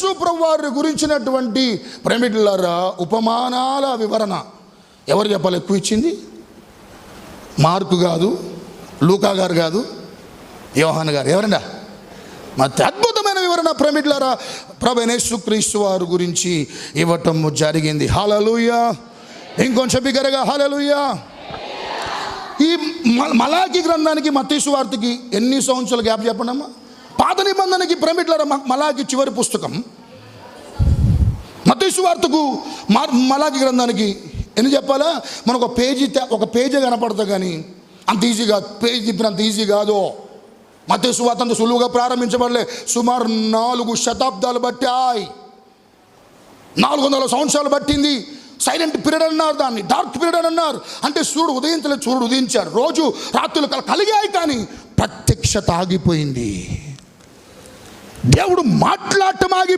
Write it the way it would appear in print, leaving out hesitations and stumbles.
యేసు ప్రభువారి గురించినటువంటి ప్రేమికులారా ఉపమానాల వివరణ ఎవరు చెప్పాలి? ఎక్కువ ఇచ్చింది మార్కు కాదు, లూకా గారు కాదు, యోహాను గారు. ఎవరండా? మరి అద్భుతమైన వివరణ ప్రేమికులారా ప్రభువైన యేసుక్రీస్తు వారి గురించి ఇవ్వటం జరిగింది. హల్లెలూయా. ఇంకొంచెం బిగ్గరగా హల్లెలూయా. ఈ మలాకి గ్రంథానికి మత్తయి సువార్తకి ఎన్ని సంవత్సరాల గ్యాప్ చెప్పండి అమ్మా? పాత నిబంధనకి ప్రేమికులారా మలాకి చివరి పుస్తకం, మత్తయి సువార్తకు మలాకి గ్రంథానికి ఎన్ని చెప్పాలా? మనకు ఒక పేజీ కనపడతా కానీ అంత ఈజీ కాదు. పేజీ తిప్పినంత ఈజీ కాదు. మత్తయి సువార్త అంత సులువుగా ప్రారంభించబడలే. సుమారు 4 శతాబ్దాలు బట్టాయి. 400 సంవత్సరాలు పట్టింది. సైలెంట్ పీరియడ్ అన్నారు, దాన్ని డార్క్ పీరియడ్ అని అన్నారు. అంటే సూర్యుడు ఉదయించలేదు, సూర్యుడు ఉదయించాడు. రోజు రాత్రులు కలిగాయి కానీ ప్రత్యక్షత ఆగిపోయింది. దేవుడు మాట్లాడటం ఆగి